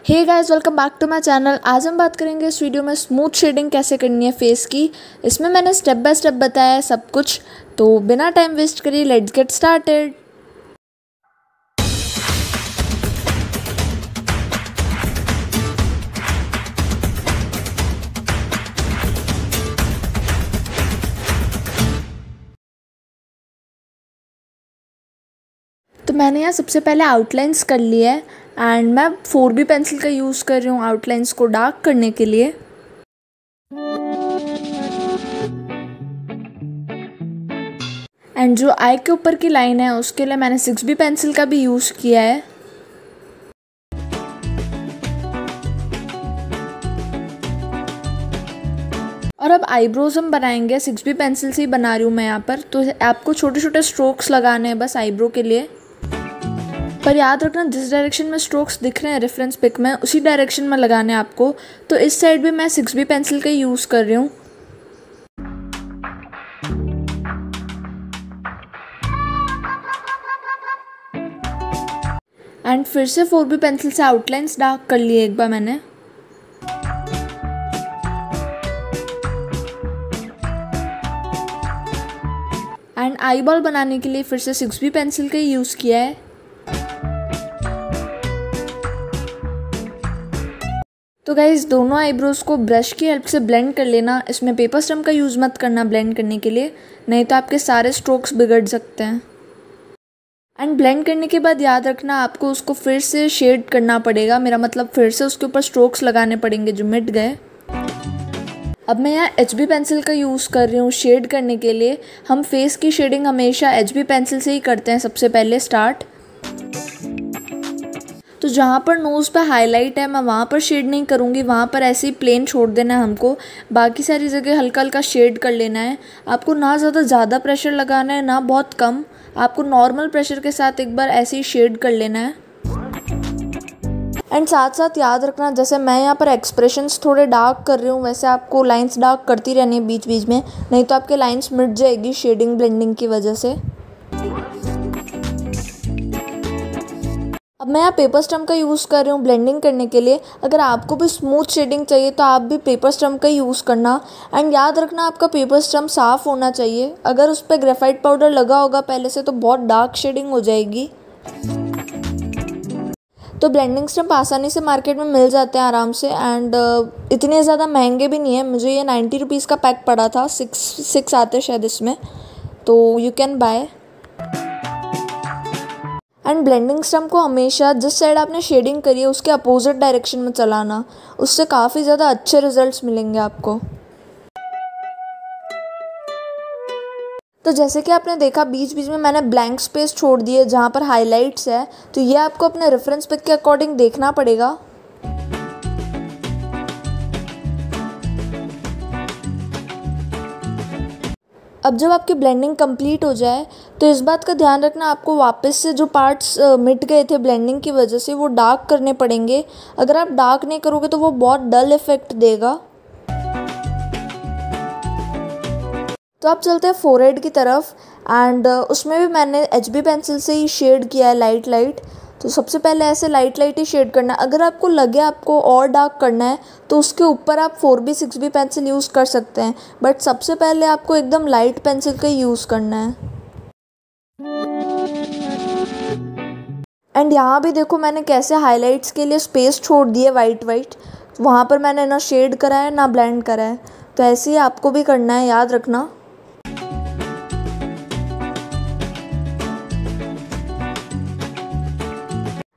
Hey guys, welcome back to my channel. आज हम बात करेंगे इस वीडियो में स्मूथ शेडिंग कैसे करनी है फेस की। इसमें मैंने स्टेप बाय स्टेप बताया है सब कुछ, तो बिना टाइम वेस्ट करिए लेट्स गेट स्टार्टेड। तो मैंने यहाँ सबसे पहले आउटलाइंस कर ली है एंड मैं 4B पेंसिल का यूज़ कर रही हूँ आउटलाइंस को डार्क करने के लिए। एंड जो आई के ऊपर की लाइन है उसके लिए मैंने 6B पेंसिल का भी यूज़ किया है। और अब आईब्रोज हम बनाएंगे, 6B पेंसिल से ही बना रही हूँ मैं यहाँ पर। तो आपको छोटे छोटे स्ट्रोक्स लगाने हैं बस आईब्रो के लिए। पर याद रखना जिस डायरेक्शन में स्ट्रोक्स दिख रहे हैं रेफरेंस पिक में उसी डायरेक्शन में लगाने हैं आपको। तो इस साइड भी मैं 6B पेंसिल का यूज़ कर रही हूँ। एंड फिर से 4B पेंसिल से आउटलाइंस डार्क कर लिए एक बार मैंने। एंड आई बॉल बनाने के लिए फिर से 6B पेंसिल का ही यूज़ किया है। तो गाइज दोनों आईब्रोज को ब्रश की हेल्प से ब्लेंड कर लेना। इसमें पेपर स्टम्प का यूज़ मत करना ब्लेंड करने के लिए, नहीं तो आपके सारे स्ट्रोक्स बिगड़ सकते हैं। एंड ब्लेंड करने के बाद याद रखना आपको उसको फिर से शेड करना पड़ेगा, मेरा मतलब फिर से उसके ऊपर स्ट्रोक्स लगाने पड़ेंगे जो मिट गए। अब मैं यहाँ HB पेंसिल का यूज़ कर रही हूँ शेड करने के लिए। हम फेस की शेडिंग हमेशा HB पेंसिल से ही करते हैं सबसे पहले स्टार्ट। तो जहाँ पर नोज़ पे हाईलाइट है मैं वहाँ पर शेड नहीं करूँगी, वहाँ पर ऐसे ही प्लेन छोड़ देना है हमको। बाकी सारी जगह हल्का हल्का शेड कर लेना है। आपको ना ज़्यादा प्रेशर लगाना है ना बहुत कम, आपको नॉर्मल प्रेशर के साथ एक बार ऐसे ही शेड कर लेना है। एंड साथ साथ याद रखना जैसे मैं यहाँ पर एक्सप्रेशंस थोड़े डार्क कर रही हूँ वैसे आपको लाइंस डार्क करती रहनी है बीच बीच में, नहीं तो आपके लाइंस मिट जाएगी शेडिंग ब्लेंडिंग की वजह से। अब मैं यहाँ पेपर स्टम्प का यूज़ कर रही हूँ ब्लेंडिंग करने के लिए। अगर आपको भी स्मूथ शेडिंग चाहिए तो आप भी पेपर स्टम्प का यूज़ करना। एंड याद रखना आपका पेपर स्टम्प साफ़ होना चाहिए, अगर उस पर ग्रेफाइट पाउडर लगा होगा पहले से तो बहुत डार्क शेडिंग हो जाएगी। तो ब्लेंडिंग स्टम्प आसानी से मार्केट में मिल जाते हैं आराम से। एंड इतने ज़्यादा महंगे भी नहीं है, मुझे ये 90 रुपीज़ का पैक पड़ा था, 6 आते शायद इसमें, तो you can buy. And blending stump को हमेशा जिस साइड आपने शेडिंग करी है उसके अपोजिट डायरेक्शन में चलाना, उससे काफ़ी ज़्यादा अच्छे रिजल्ट्स मिलेंगे आपको। तो जैसे कि आपने देखा बीच बीच में मैंने ब्लैंक स्पेस छोड़ दिए जहाँ पर हाइलाइट्स है, तो ये आपको अपने रेफरेंस पिक के अकॉर्डिंग देखना पड़ेगा। अब जब आपकी ब्लेंडिंग कंप्लीट हो जाए तो इस बात का ध्यान रखना आपको वापस से जो पार्ट्स मिट गए थे ब्लेंडिंग की वजह से वो डार्क करने पड़ेंगे। अगर आप डार्क नहीं करोगे तो वो बहुत डल इफेक्ट देगा। तो आप चलते हैं फोरहेड की तरफ। एंड उसमें भी मैंने HB पेंसिल से ही शेड किया है लाइट लाइट। तो सबसे पहले ऐसे लाइट लाइट ही शेड करना है। अगर आपको लगे आपको और डार्क करना है तो उसके ऊपर आप 4B 6B पेंसिल यूज़ कर सकते हैं, बट सबसे पहले आपको एकदम लाइट पेंसिल का यूज़ करना है। एंड यहाँ भी देखो मैंने कैसे हाइलाइट्स के लिए स्पेस छोड़ दिए वाइट वाइट, वहाँ पर मैंने ना शेड करा है ना ब्लेंड करा है। तो ऐसे ही आपको भी करना है, याद रखना।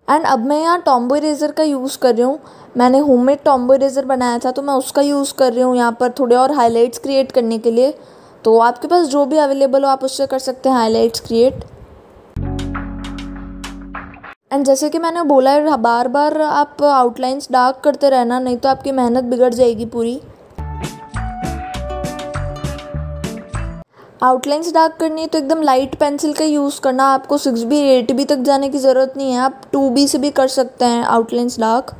एंड अब मैं यहाँ टॉम्बो इरेज़र का यूज़ कर रही हूँ। मैंने होममेड टॉम्बो इरेज़र बनाया था तो मैं उसका यूज़ कर रही हूँ यहाँ पर थोड़े और हाइलाइट्स क्रिएट करने के लिए। तो आपके पास जो भी अवेलेबल हो आप उससे कर सकते हैं हाइलाइट्स क्रिएट। एंड जैसे कि मैंने बोला है बार बार आप आउटलाइंस डार्क करते रहना, नहीं तो आपकी मेहनत बिगड़ जाएगी पूरी। आउटलाइंस डार्क करनी है तो एकदम लाइट पेंसिल का यूज़ करना। आपको 6B 8B तक जाने की ज़रूरत नहीं है, आप 2B से भी कर सकते हैं आउटलाइंस डार्क।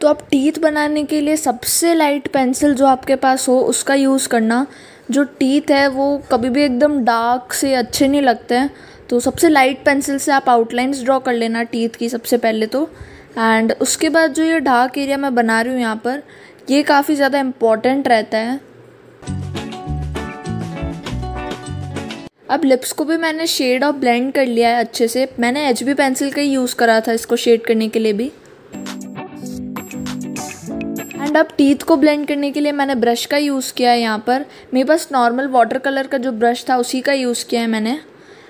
तो आप टीथ बनाने के लिए सबसे लाइट पेंसिल जो आपके पास हो उसका यूज़ करना। जो टीथ है वो कभी भी एकदम डार्क से अच्छे नहीं लगते हैं। तो सबसे लाइट पेंसिल से आप आउटलाइंस ड्रॉ कर लेना टीथ की सबसे पहले तो। एंड उसके बाद जो ये डार्क एरिया मैं बना रही हूँ यहाँ पर, ये काफ़ी ज़्यादा इम्पॉर्टेंट रहता है। अब लिप्स को भी मैंने शेड और ब्लेंड कर लिया है अच्छे से। मैंने HB पेंसिल का ही यूज़ करा था इसको शेड करने के लिए भी। एंड अब टीथ को ब्लेंड करने के लिए मैंने ब्रश का यूज़ किया है यहाँ पर। मेरे पास नॉर्मल वाटर कलर का जो ब्रश था उसी का यूज़ किया है मैंने।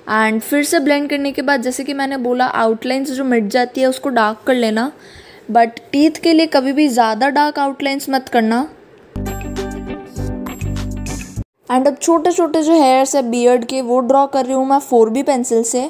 एंड फिर से ब्लेंड करने के बाद जैसे कि मैंने बोला, आउटलाइंस जो मिट जाती है उसको डार्क कर लेना, बट टीथ के लिए कभी भी ज़्यादा डार्क आउटलाइंस मत करना। एंड अब छोटे छोटे जो हेयर्स है बियर्ड के, वो ड्रॉ कर रही हूँ मैं 4B पेंसिल से।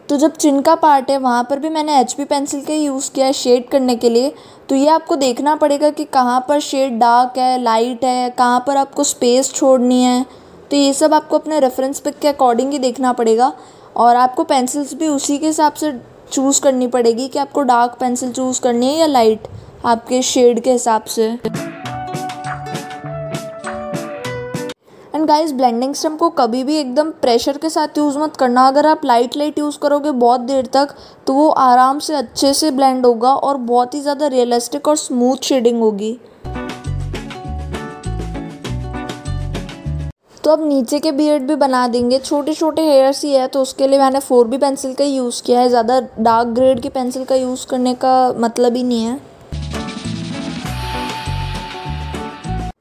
तो जब चिन का पार्ट है वहाँ पर भी मैंने HB पेंसिल का यूज़ किया है शेड करने के लिए। तो ये आपको देखना पड़ेगा कि कहाँ पर शेड डार्क है, लाइट है, कहाँ पर आपको स्पेस छोड़नी है। तो ये सब आपको अपने रेफरेंस पिक के अकॉर्डिंग ही देखना पड़ेगा, और आपको पेंसिल्स भी उसी के हिसाब से चूज़ करनी पड़ेगी कि आपको डार्क पेंसिल चूज़ करनी है या लाइट, आपके शेड के हिसाब से। एंड गाइस, ब्लेंडिंग स्टम्प को कभी भी एकदम प्रेशर के साथ यूज़ मत करना। अगर आप लाइट यूज़ करोगे बहुत देर तक तो वो आराम से अच्छे से ब्लेंड होगा और बहुत ही ज़्यादा रियलिस्टिक और स्मूथ शेडिंग होगी। तो अब नीचे के बियर्ड भी बना देंगे। छोटे छोटे हेयर्स ही है तो उसके लिए मैंने 4B पेंसिल का ही यूज़ किया है। ज़्यादा डार्क ग्रेड की पेंसिल का यूज़ करने का मतलब ही नहीं है।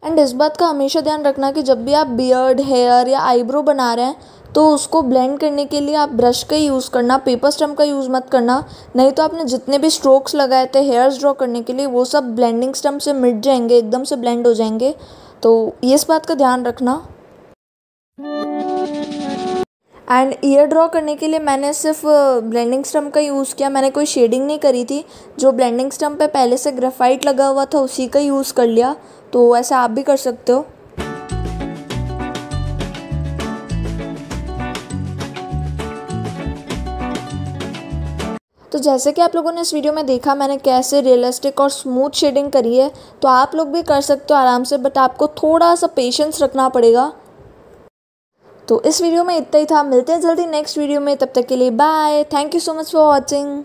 एंड इस बात का हमेशा ध्यान रखना कि जब भी आप बियर्ड, हेयर या आईब्रो बना रहे हैं तो उसको ब्लेंड करने के लिए आप ब्रश का यूज़ करना, पेपर स्टम्प का यूज़ मत करना। नहीं तो आपने जितने भी स्ट्रोक्स लगाए थे हेयर्स ड्रॉ करने के लिए वो सब ब्लेंडिंग स्टम्प से मिट जाएंगे, एकदम से ब्लेंड हो जाएंगे। तो ये इस बात का ध्यान रखना। एंड ईयर ड्रॉ करने के लिए मैंने सिर्फ ब्लेंडिंग स्टम्प का यूज़ किया। मैंने कोई शेडिंग नहीं करी थी। जो ब्लेंडिंग स्टम्प पे पहले से ग्रेफाइट लगा हुआ था उसी का यूज़ कर लिया। तो ऐसा आप भी कर सकते हो। तो जैसे कि आप लोगों ने इस वीडियो में देखा मैंने कैसे रियलिस्टिक और स्मूथ शेडिंग करी है, तो आप लोग भी कर सकते हो आराम से, बट आपको थोड़ा सा पेशेंस रखना पड़ेगा। तो इस वीडियो में इतना ही था। मिलते हैं जल्दी नेक्स्ट वीडियो में, तब तक के लिए bye. Thank you so much for watching.